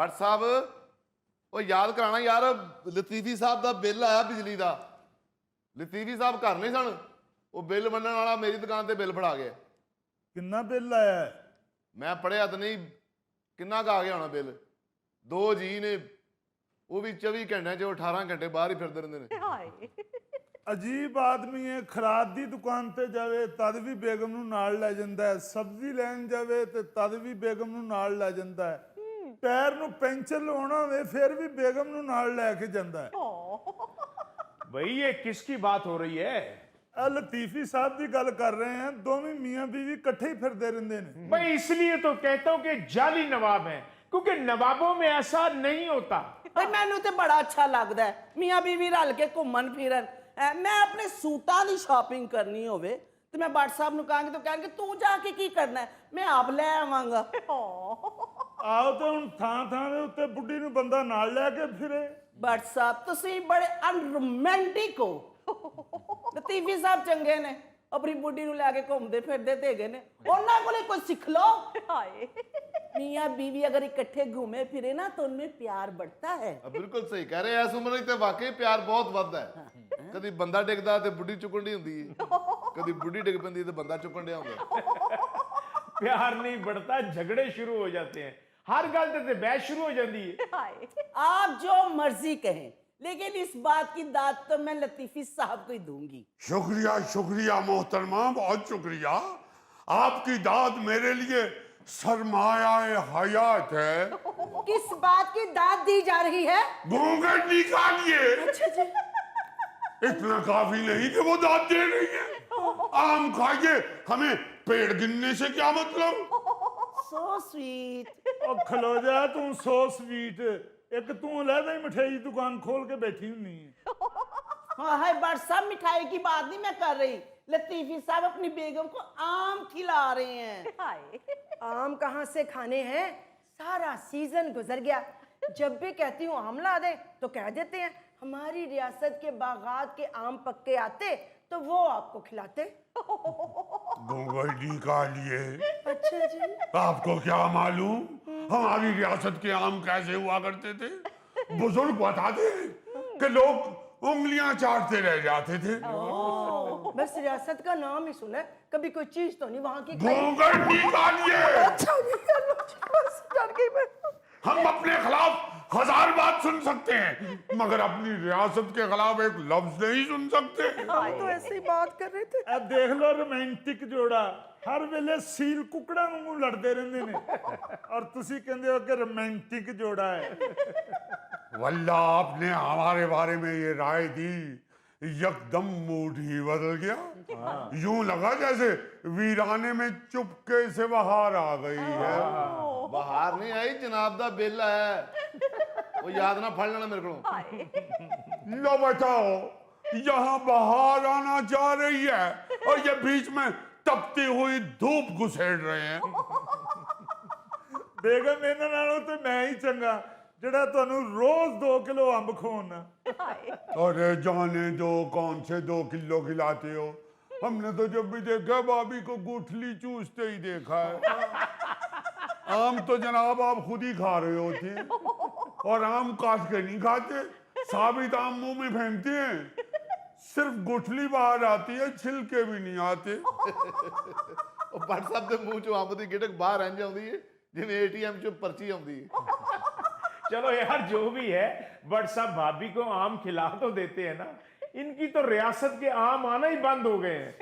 भट्ट साहब वो याद कराना यार, लतीफी साहब का बिल आया बिजली का। लतीफी साहब घर नहीं सन, वो बिल बनने वाला मेरी दुकान से बिल फड़ा गया। किन्ना बिल आया है? मैं पढ़िया तो नहीं, किन्ना का आ गया होना बिल। 2 जी ने, वो भी 24 घंटे च 18 घंटे बाहर ही फिरते रहते हैं। अजीब आदमी है। खराद दी दुकान ते जावे तद भी बेगम नूं नाल लै जांदा है, सब्जी लैन जावे ते तद भी बेगम नूं नाल लै जांदा है, पैर नूं पेंचर लवाउणा होवे फिर भी बेगम नूं नाल लैके जांदा है। भाई ये किसकी बात हो रही है? लतीफी साहब की गल कर रहे हैं, दोवें मियां बीवी इकट्ठे ही फिरदे रहिंदे ने। भाई इसलिए तो कहता हूं कि जाली नवाब है, क्योंकि नवाबों में ऐसा नहीं होता। भाई मैनू तो बड़ा अच्छा लगता है मियां बीवी रल के घूमन फिरन। मैं अपने सूटां की शॉपिंग करनी होवे तो मैं भट्ट साहब नूं कहांगी तो कहणगे तू जाके की करना है, मैं आप ले आवांगा। आओ तो हुण थां थां दे उत्ते बुढ़ी नूं बंदा नाल लैके फिरे। भट्ट साहब तुसीं बड़े अनरोमांटिक हो। लतीफी साहब चंगे ने, अपनी बुढ़ी नूं लैके घूमदे फिरदे ते हैगे ने, उन्हां कोले कोई सिख लो। मियां बीवी अगर इकट्ठे घूमे फिरे ना तो उनमें प्यार बढ़ता है। बिल्कुल सही कह रहे, इस उम्र में वाकई प्यार बहुत बढ़ता है। कभी बंदा डिगदा तो बुढ़ी चुकन दी हुंदी है, कभी बुढ़ी डिग पैंदी तो बंदा चुकन दिया हुंदा। प्यार नहीं बढ़ता, झगड़े शुरू हो जाते हैं। हर गल ते बहस शुरू हो जाती है। आप जो मर्जी कहें, लेकिन इस बात की दाद तो मैं लतीफी साहब को ही दूंगी। शुक्रिया शुक्रिया मोहतरमा, बहुत शुक्रिया। आपकी दाद मेरे लिए सरमाया हयात है। किस बात की दाद दी जा रही है? घूंघट निकालिए। इतना काफी नहीं कि वो दाद दे रही है। आम खाइए, हमें पेड़ गिनने से क्या मतलब। So sweet. ओ खलो जा तू, सो स्वीट। एक तू लहदा ही मिठाई दुकान खोल के बैठी हुई है। हाँ है भट्ट साहब, मिठाई की बात नहीं मैं कर रही, लतीफी साहब अपनी बेगम को आम खिला रहे हैं। आम कहाँ से खाने हैं, सारा सीजन गुजर गया। जब भी कहती हूँ आम ला दे तो कह देते हैं हमारी रियासत के बागात के आम पक्के आते तो वो आपको खिलाते। घूंघट निकालिए। अच्छा जी। आपको क्या मालूम हमारी रियासत के आम कैसे हुआ करते थे? बुजुर्ग बताते कि लोग उंगलियां चाटते रह जाते थे। बस रियासत का नाम ही सुना, कभी कोई चीज तो नहीं वहां की खाई। घूंघट निकालिए। अच्छा जी, बस डर गई मैं। हम अपने खिलाफ 1000 बात सुन सकते हैं, मगर अपनी रियासत के खिलाफ एक लफ्ज नहीं सुन सकते। हम तो ऐसे ही बात कर रहे थे। अब देख लो रोमांटिक जोड़ा, हर वेले सील कुकड़ा वांगू लड़ते रहंदे ने, और तुसी कहंदे हो कि रोमांटिक जोड़ा है। वल्ला आपने हमारे बारे में ये राय दी, एकदम मूड ही बदल गया। यूं लगा जैसे वीराने में चुपके से बहार आ गई है। बाहर नहीं आई, जनाब दा बिल है, वो याद ना फड़ लेना मेरे को। लो बताओ, यहाँ बहार आना चाह रही है और ये बीच में तपती हुई धूप घुसेड़ रहे हैं। बेगम इन्हां नालों तो मैं ही चंगा जेड़ा तुहानू रोज 2 किलो अंब खवाउना। अरे जाने दो, कौन से 2 किलो खिलाते हो? हमने तो जब भी देखा भाभी को गुठली चूसते ही देखा है। आम तो जनाब आप खुद ही खा रहे होते, और आम काट के नहीं खाते, साबित आम मुंह में फेंकते हैं। सिर्फ गुठली बाहर आती है, छिलके भी नहीं आते। भट्ट साहब के मुंह चो अंब की गिटक बाहर इंज आउंदी है जिवें ATM चो पर्ची आउंदी है। चलो यार जो भी है, बट सब भाभी को आम खिला तो देते हैं ना। इनकी तो रियासत के आम आना ही बंद हो गए हैं।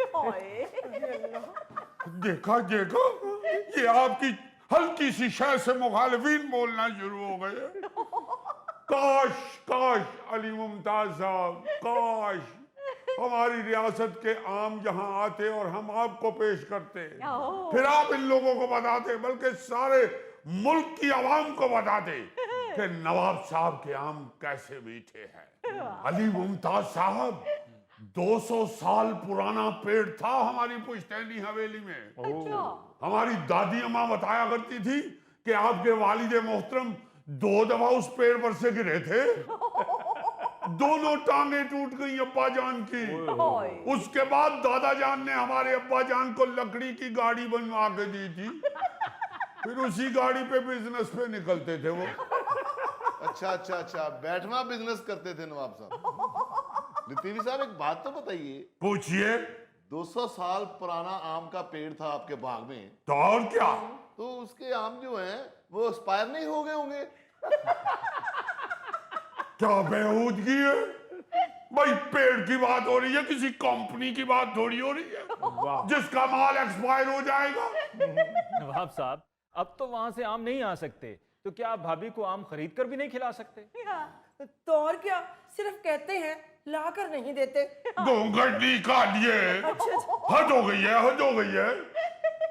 देखा देखा, ये आपकी हल्की सी शय से मुखालिफिन बोलना शुरू हो गए। काश काश अली मुमताज साहब, काश हमारी रियासत के आम यहाँ आते और हम आपको पेश करते, फिर आप इन लोगों को बताते, बल्कि सारे मुल्क की आवाम को बताते कि नवाब साहब के आम कैसे मीठे हैं। अली मुमताज साहब 200 साल पुराना पेड़ था हमारी पुश्तैनी हवेली में। हमारी दादी अम्मा बताया करती थी कि आपके वालिदे मोहतरम 2 दफा उस पेड़ पर से गिरे थे। दोनों टांगे टूट गई अब्बा जान की। उसके बाद दादा जान ने हमारे अब्बा जान को लकड़ी की गाड़ी बनवा के दी थी, फिर उसी गाड़ी पे बिजनेस पे निकलते थे वो। अच्छा, बैठना बिजनेस करते थे नवाब साहब। लतीफी साहब एक बात तो बताइए, पूछिए। 200 साल पुराना आम का पेड़ था आपके बाग में, तो और क्या? तो उसके आम जो हैं वो एक्सपायर नहीं हो गए होंगे? क्या बेहूदगी है भाई, पेड़ की बात हो रही है, किसी कंपनी की बात थोड़ी हो रही है जिसका माल एक्सपायर हो जाएगा। नवाब साहब, अब तो वहां से आम नहीं आ सकते, तो क्या आप भाभी को आम खरीद कर भी नहीं खिला सकते? तो और क्या, सिर्फ कहते हैं, लाकर नहीं देते। घूंघट निकालिए, हद हो गई है, हद हो गई है।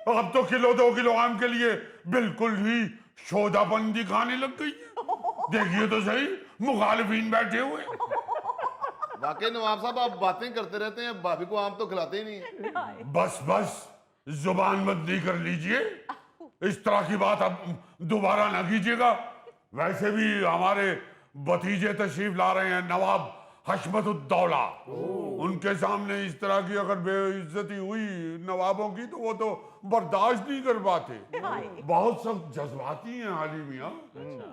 अब तो किलो 2 किलो आम के लिए बिल्कुल ही शोधापन दिखाने लग गई है। देखिए तो सही, मुखालिफिन बैठे हुए। वाकई नवाब साहब आप बातें करते रहते हैं, भाभी को आम तो खिलाते ही नहीं। बस बस, जुबान बंदी कर लीजिए, इस तरह की बात अब दोबारा ना कीजिएगा। वैसे भी हमारे भतीजे तशरीफ ला रहे हैं, नवाब हशमतुद्दौला। उनके सामने इस तरह की अगर बेइज्जती हुई नवाबों की तो वो तो बर्दाश्त नहीं कर पाते। बहुत सब जज्बाती हैं हाली मियाँ।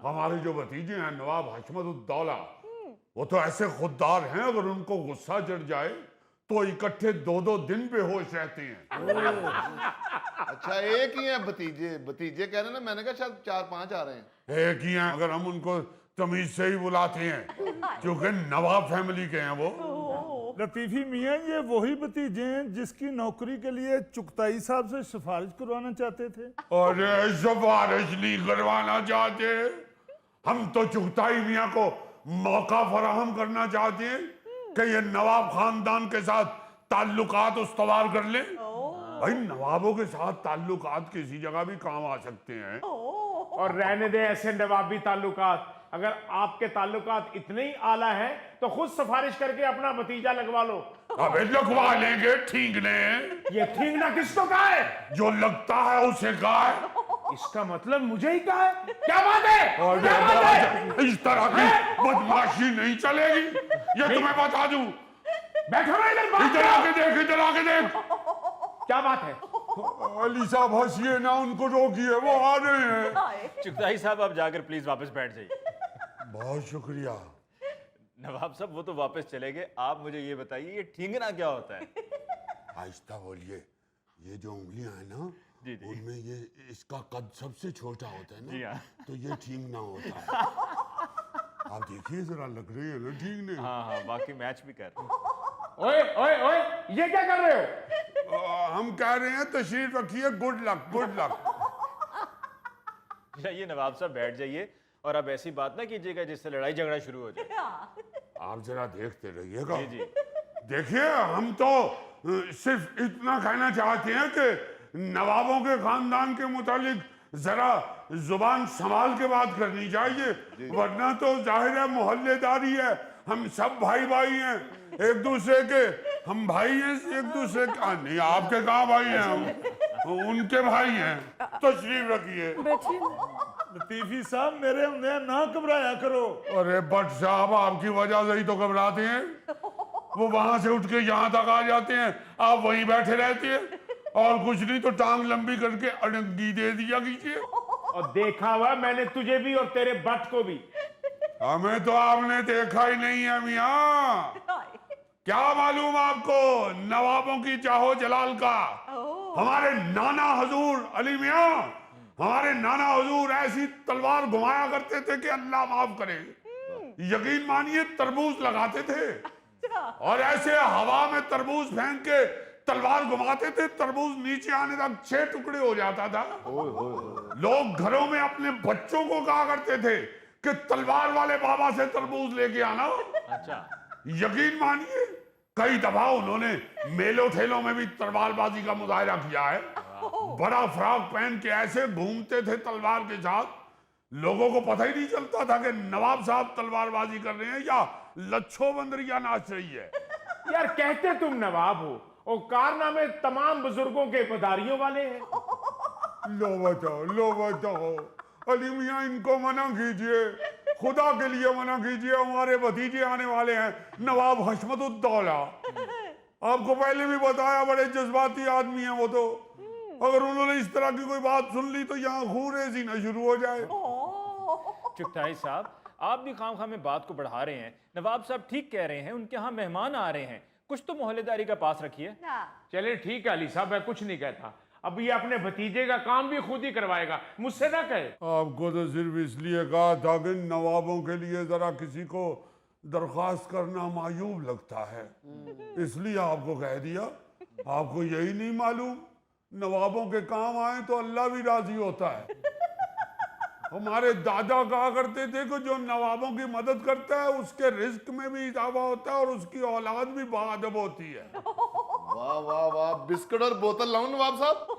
हमारे जो भतीजे हैं नवाब हशमतुद्दौला, वो तो ऐसे खुददार हैं, अगर उनको गुस्सा चढ़ जाए तो इकट्ठे 2-2 दिन बेहोश रहते हैं। अच्छा, एक ही हैं भतीजे कह रहे हैं ना, मैंने कहा शायद 4-5 आ रहे हैं। एक ही हैं, अगर हम उनको तमीज से ही बुलाते हैं, क्योंकि नवाब फैमिली के हैं वो। लतीफी मियाँ, ये वही भतीजे हैं जिसकी नौकरी के लिए चुगताई साहब से सिफारिश करवाना चाहते थे? अरे सिफारिश नहीं करवाना चाहते, हम तो चुगताई मियाँ को मौका फराहम करना चाहते हैं कि ये नवाब खानदान के साथ ताल्लुकात उस्तवार कर ले। भाई, नवाबों के साथ ताल्लुकात किसी जगह भी काम आ सकते हैं। और रहने दे ऐसे नवाबी ताल्लुकात। अगर आपके ताल्लुकात इतने ही आला हैं तो खुद सिफारिश करके अपना भतीजा लगवा लो। अबे लगवा लेंगे, ठीकने। ये ठीकना किसको कहा है? जो लगता है उसे कहा है। इसका मतलब मुझे ही कहा है? क्या बात है? और क्या बात है? इस तरह की बदमाशी नहीं चलेगी, ये तुम्हें बता दूं। बैठो ना इधर, बात इधर करो। आके देख, इधर आके देख। क्या बात है? अली साहब हंसिए ना, उनको रोकिए, वो आ रहे हैं। चुगताई साहब, आप जाकर प्लीज वापस बैठ जाइए। बहुत शुक्रिया। नवाब साहब, वो तो वापस चले गए, आप मुझे ये बताइए, ये ठींगना क्या होता है? आहिस्ता बोलिए। ये जो उंगलियां हैं ना, जी, जी। उनमें ये इसका कद सबसे छोटा होता है जी ना, हाँ। तो ये ठीकना होता है। आप देखिए जरा, लग रही है ना ठीकने। हाँ, बाकी मैच भी कर। ओए ओए ओए, ये क्या कर रहे हो? हम कह रहे हैं तशरीफ रखिए, गुड लक, गुड लक। जाइए नवाब साहब, बैठ जाइए, और अब ऐसी बात ना कीजिएगा जिससे लड़ाई झगड़ा शुरू हो जाए। आप जरा देखते रहिएगा। जी, जी। देखिए, हम तो सिर्फ इतना कहना चाहते हैं कि नवाबों के खानदान के मुतालिक जरा जुबान संभाल के बात करनी चाहिए, वरना तो जाहिर है मोहल्लेदारी है, हम सब भाई भाई हैं एक दूसरे के, हम भाई हैं एक दूसरे के। नहीं, आपके कहाँ भाई हैं, हम उनके भाई हैं। तशरीफ रखिए। लतीफी साहब, मेरे होंदे ना घबराया करो। अरे बट साहब, आपकी वजह से ही तो घबराते हैं। वो वहां से उठ के यहाँ तक आ जाते हैं, आप वहीं बैठे रहते हैं, और कुछ नहीं तो टांग लंबी करके अड़ंगी दे दिया कीजिए। और देखा हुआ मैंने तुझे भी और तेरे बट को भी। हमें तो आपने देखा ही नहीं है मियाँ। क्या मालूम आपको नवाबों की चाहो जलाल का। हमारे नाना हजूर अली मियाँ, हमारे नाना हजूर ऐसी तलवार घुमाया करते थे कि अल्लाह माफ करे, यकीन मानिए तरबूज लगाते थे, और ऐसे हवा में तरबूज फेंक के तलवार घुमाते थे, तरबूज नीचे आने तक 6 टुकड़े हो जाता था। लोग घरों में अपने बच्चों को कहा करते थे कि तलवार वाले बाबा से तरबूज लेके आना। अच्छा। यकीन मानिए, कई दफा उन्होंने मेलों ठेलों में भी तलवारबाजी का मुजाहिरा किया है। बड़ा फ्रॉक पहन के ऐसे घूमते थे तलवार के साथ, लोगों को पता ही नहीं चलता था कि नवाब साहब तलवारबाजी कर रहे हैं या लच्छो बंदरिया नाच रही है। यार, कहते तुम नवाब हो और कारनामे तमाम बुजुर्गों के पधारियों वाले हैं। लो बताओ अली मियाँ, इनको मना कीजिए, खुदा के लिए मना कीजिए। हमारे भतीजे आने वाले हैं, नवाब हशमतुद्दौला। आपको पहले भी बताया, बड़े जज्बाती आदमी हैं वो तो। अगर उन्होंने इस तरह की कोई बात सुन ली तो यहाँ खून रेजी ना शुरू हो जाए। चुगताई साहब, आप भी खामखा में बात को बढ़ा रहे हैं। नवाब साहब ठीक कह रहे हैं, उनके यहाँ मेहमान आ रहे हैं, कुछ तो मोहल्लेदारी का पास रखिए। चले ठीक है अली साहब, मैं कुछ नहीं कहता। अब ये अपने भतीजे का काम भी खुद ही करवाएगा, मुझसे ना कहे। आपको तो सिर्फ इसलिए कहा था कि नवाबों के लिए जरा किसी को दरख्वास्त करना मायूब लगता है, इसलिए आपको कह दिया। आपको यही नहीं मालूम, नवाबों के काम आए तो अल्लाह भी राजी होता है। हमारे दादा कहा करते थे कि जो नवाबों की मदद करता है उसके रिस्क में भी इजाफा होता है और उसकी औलाद भी बाअदब होती है। वाह वाह वाह, बिस्किट और बोतल लाऊं नवाब साहब?